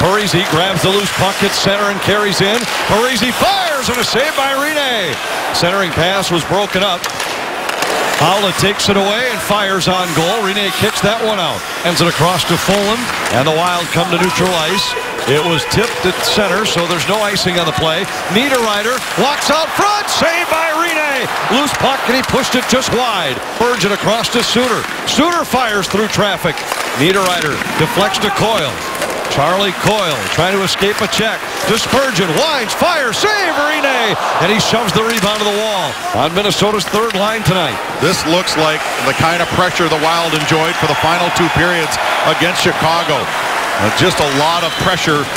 Parise grabs the loose puck at center and carries in. Parise fires and a save by Rinne. Centering pass was broken up. Haula takes it away and fires on goal. Rinne kicks that one out. Ends it across to Fulham, and the Wild come to neutral ice. It was tipped at center, so there's no icing on the play. Niederreiter walks out front. Save by Rinne. Loose puck, and he pushed it just wide. Spurgeon across to Suter. Suter fires through traffic. Niederreiter deflects to Coyle. Charlie Coyle trying to escape a check. To Spurgeon, winds, fires, save Rinne, and he shoves the rebound to the wall on Minnesota's third line tonight. This looks like the kind of pressure the Wild enjoyed for the final two periods against Chicago. Just a lot of pressure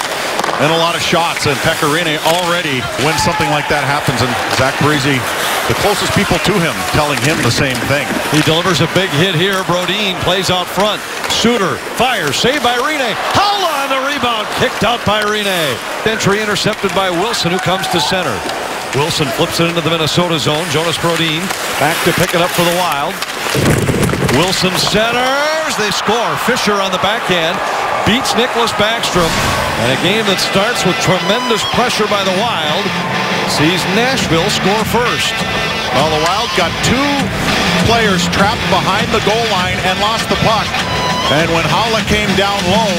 and a lot of shots, and Pekka Rinne already, when something like that happens, and Zach Parise, the closest people to him, telling him the same thing. He delivers a big hit here. Brodin plays out front. Suter fires, saved by Rinne. Haula on the rebound, kicked out by Rinne. Entry intercepted by Wilson, who comes to center. Wilson flips it into the Minnesota zone. Jonas Brodin back to pick it up for the Wild. Wilson centers. They score. Fischer on the backhand beats Nicholas Backstrom. And a game that starts with tremendous pressure by the Wild sees Nashville score first. Well, the Wild got two players trapped behind the goal line and lost the puck. And when Haula came down low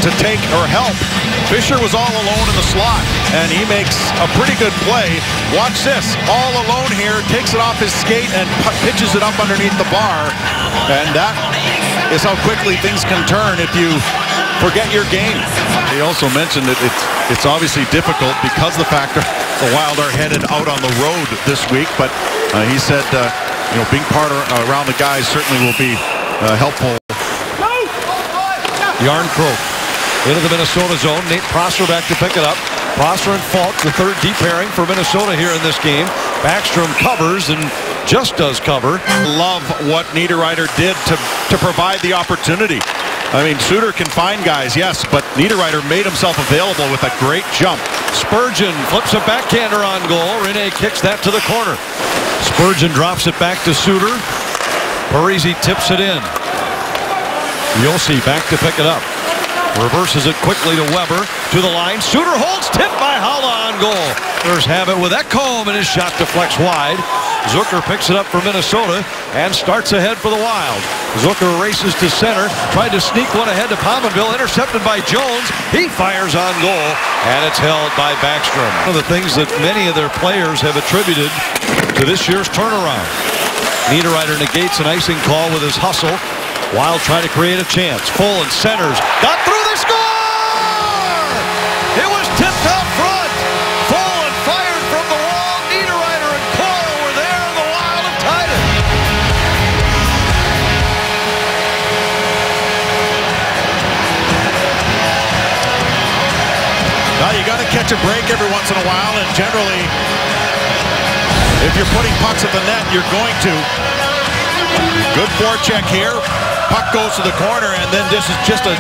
to take or help, Fischer was all alone in the slot, and he makes a pretty good play. Watch this, all alone here, takes it off his skate and pitches it up underneath the bar. And that is how quickly things can turn if you forget your game. He also mentioned that it's obviously difficult because the fact that the Wild are headed out on the road this week, but he said being part around the guys certainly will be helpful. Jarnkrok into the Minnesota zone. Nate Prosser back to pick it up. Prosser and Falk, the third deep pairing for Minnesota here in this game. Backstrom covers and just does cover. Love what Niederreiter did to provide the opportunity. I mean, Suter can find guys, yes, but Niederreiter made himself available with a great jump. Spurgeon flips a backhander on goal. Rinne kicks that to the corner. Spurgeon drops it back to Suter. Parise tips it in. Josi back to pick it up. Reverses it quickly to Weber. To the line. Suter holds, tipped by Haula on goal. There's Habit with Ekholm, and his shot deflects wide. Zucker picks it up for Minnesota and starts ahead for the Wild. Zucker races to center. Tried to sneak one ahead to Pominville. Intercepted by Jones. He fires on goal, and it's held by Backstrom. One of the things that many of their players have attributed to this year's turnaround. Niederreiter negates an icing call with his hustle. Wild trying to create a chance. Fulham centers. Got through, the score! It was tipped out front. Fulham fired from the wall. Niederreiter and Coyle were there, and the Wild have tied it. Now you got to catch a break every once in a while, and generally, if you're putting pucks at the net, you're going to. Good forecheck here. Puck goes to the corner, and then this is just a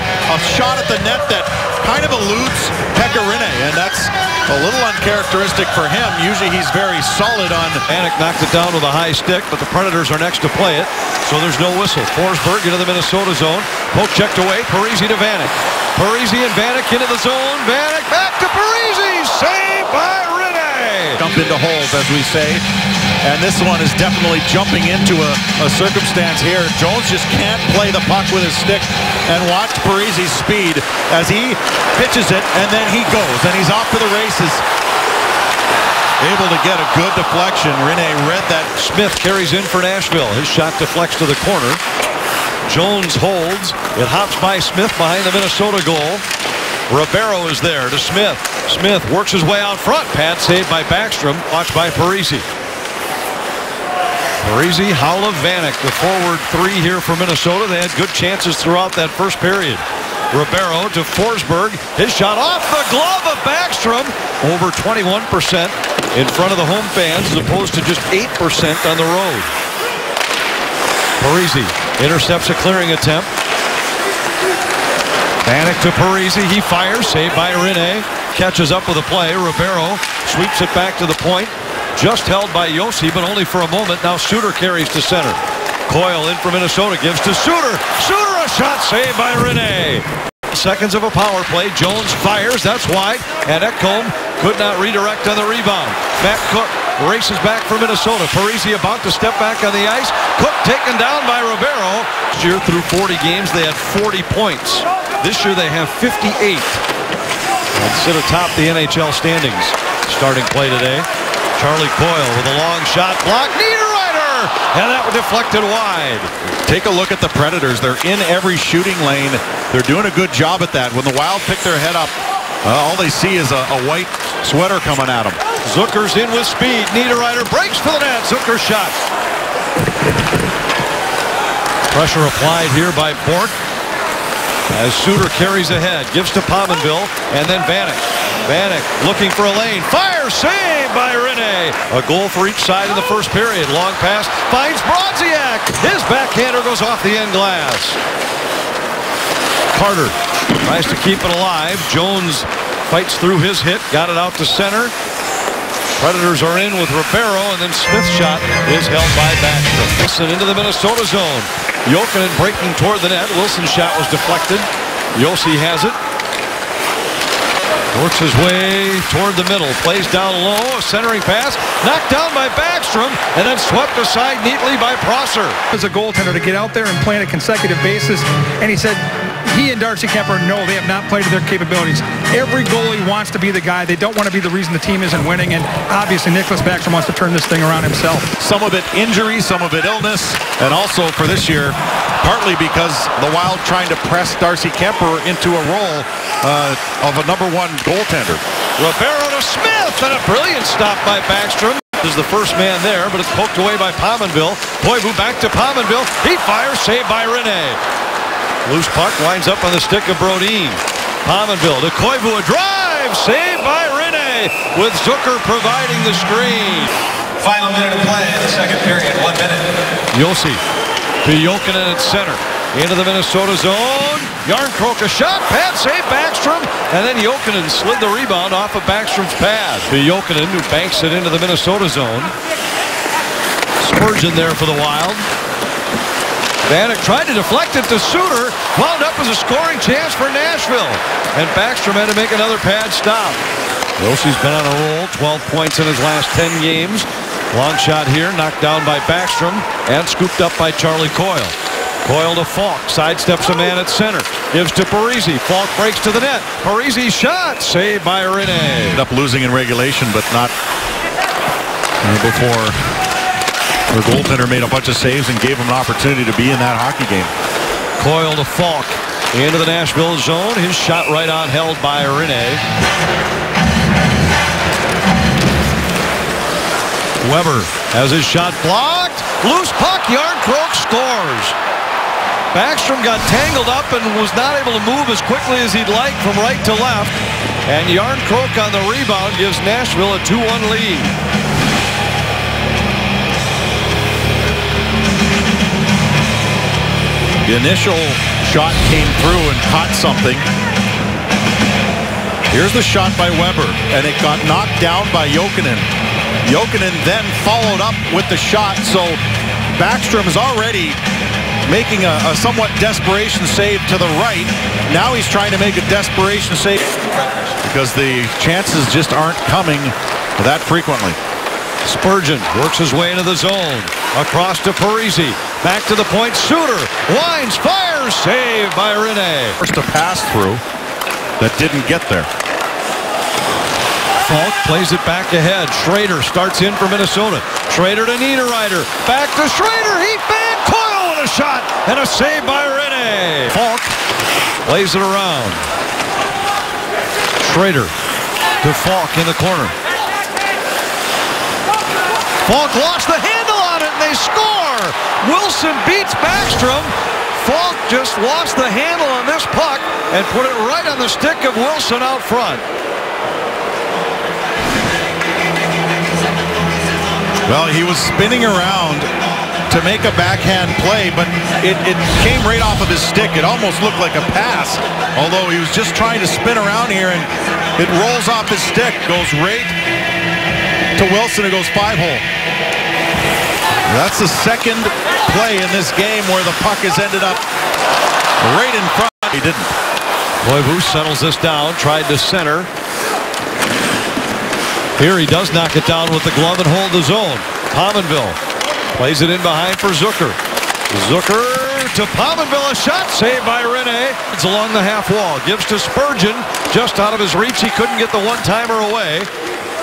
shot at the net that kind of eludes Pekka Rinne, and that's a little uncharacteristic for him. Usually he's very solid on. Vanek knocked it down with a high stick, but the Predators are next to play it, so there's no whistle. Forsberg into the Minnesota zone. Poke checked away. Parise to Vanek. Parise and Vanek into the zone. Vanek back to Parise. Saved by Rinne. Jump into holes, as we say. And this one is definitely jumping into a circumstance here. Jones just can't play the puck with his stick. And watch Parise's speed as he pitches it, and then he goes, and he's off to the races. Able to get a good deflection. Rinne read that. Smith carries in for Nashville. His shot deflects to the corner. Jones holds. It hops by Smith behind the Minnesota goal. Ribeiro is there to Smith. Smith works his way out front. Pad saved by Backstrom. Watched by Parise. Parise, Haula, Vanek, the forward three here for Minnesota. They had good chances throughout that first period. Ribeiro to Forsberg. His shot off the glove of Backstrom. Over 21% in front of the home fans as opposed to just 8% on the road. Parise intercepts a clearing attempt. Vanek to Parise. He fires. Saved by Rinne. Catches up with a play. Ribeiro sweeps it back to the point. Just held by Josi, but only for a moment. Now Suter carries to center. Coyle in for Minnesota, gives to Suter. Suter, a shot saved by Rinne. 12 seconds of a power play. Jones fires. That's wide. And Ekholm could not redirect on the rebound. Matt Cook races back for Minnesota. Parisi about to step back on the ice. Cook taken down by Ribeiro. Last year through 40 games, they had 40 points. This year they have 58. And sit atop the NHL standings. Starting play today. Charlie Coyle with a long shot block. Niederreiter! And that was deflected wide. Take a look at the Predators. They're in every shooting lane. They're doing a good job at that. When the Wild pick their head up, all they see is a white sweater coming at them. Zucker's in with speed. Niederreiter breaks for the net. Zucker's shot. Pressure applied here by Bourque. As Suter carries ahead, gives to Pominville, and then Vanek. Vanek looking for a lane. Fire, save by Rinne. A goal for each side in the first period. Long pass, finds Brodziak. His backhander goes off the end glass. Carter tries to keep it alive. Jones fights through his hit, got it out to center. Predators are in with Ribeiro, and then Smith's shot is held by Backstrom. Wilson into the Minnesota zone. Jokinen breaking toward the net. Wilson's shot was deflected. Josi has it. Works his way toward the middle. Plays down low. A centering pass. Knocked down by Backstrom, and then swept aside neatly by Prosser. As a goaltender to get out there and play on a consecutive basis, and he said he and Darcy Kuemper know they have not played to their capabilities. Every goalie wants to be the guy. They don't want to be the reason the team isn't winning, and obviously Nicklas Backstrom wants to turn this thing around himself. Some of it injury, some of it illness, and also for this year, partly because the Wild trying to press Darcy Kuemper into a role of a #1 goaltender. Ribeiro to Smith, and a brilliant stop by Backstrom. Is the first man there, but it's poked away by Pominville. Koivu back to Pominville. He fires, saved by Rinne. Loose puck winds up on the stick of Brodin. Pominville to Koivu, a drive, saved by Rinne, with Zucker providing the screen. Final minute of play in the second period, 1 minute. Josi to Jokinen at center. Into the Minnesota zone. Jarnkrok a shot, pad save Backstrom, and then Jokinen slid the rebound off of Backstrom's pad. To Jokinen, who banks it into the Minnesota zone. Spurgeon there for the Wild. Vanek tried to deflect it to Suter. Wound up as a scoring chance for Nashville. And Backstrom had to make another pad stop. Josi's been on a roll. 12 points in his last 10 games. Long shot here, knocked down by Backstrom and scooped up by Charlie Coyle. Coyle to Falk, sidesteps a man at center. Gives to Parisi. Falk breaks to the net. Parisi's shot, saved by Rinne. Ended up losing in regulation, but not before their goaltender made a bunch of saves and gave him an opportunity to be in that hockey game. Coyle to Falk. Into the Nashville zone. His shot right on, held by Rinne. Weber has his shot blocked. Loose puck. Jarnkrok scores. Backstrom got tangled up and was not able to move as quickly as he'd like from right to left. And Jarnkrok on the rebound gives Nashville a 2-1 lead. The initial shot came through and caught something. Here's the shot by Weber, and it got knocked down by Jokinen. Jokinen then followed up with the shot, so Backstrom is already making a somewhat desperation save to the right. Now he's trying to make a desperation save because the chances just aren't coming that frequently. Spurgeon works his way into the zone. Across to Parisi. Back to the point. Suter winds, fires, saved by Rinne. First a pass through that didn't get there. Falk plays it back ahead. Schrader starts in for Minnesota. Schrader to Niederreiter. Back to Schrader. He fanned Coyle with a shot and a save by Rinne. Falk plays it around. Schrader to Falk in the corner. Falk lost the handle on it and they score. Wilson beats Backstrom. Falk just lost the handle on this puck and put it right on the stick of Wilson out front. Well, he was spinning around to make a backhand play, but it came right off of his stick. It almost looked like a pass, although he was just trying to spin around here, and it rolls off his stick, goes right to Wilson, who goes 5-hole. That's the second play in this game where the puck has ended up right in front. He didn't. Koivu settles this down, tried to center. Here he does knock it down with the glove and hold the zone. Pominville plays it in behind for Zucker. Zucker to Pominville, a shot saved by Rene. It's along the half wall, gives to Spurgeon, just out of his reach. He couldn't get the one-timer away.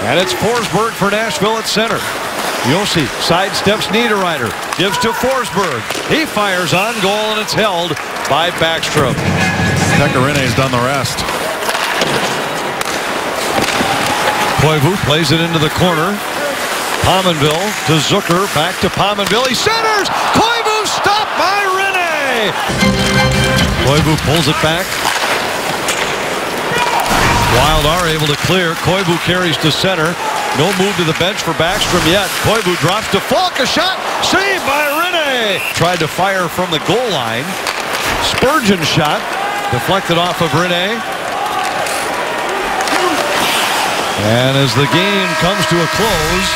And it's Forsberg for Nashville at center. Josi sidesteps Niederreiter, gives to Forsberg. He fires on goal, and it's held by Backstrom. Pekka Rinne's done the rest. Koivu plays it into the corner. Pominville to Zucker, back to Pominville. He centers! Koivu stopped by Rene! Koivu pulls it back. Wild are able to clear. Koivu carries to center. No move to the bench for Backstrom yet. Koivu drops to Falk. A shot saved by Rene. Tried to fire from the goal line. Spurgeon shot deflected off of Rene. And as the game comes to a close,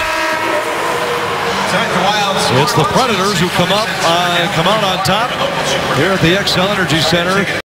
it's the Predators who come out on top here at the XL Energy Center.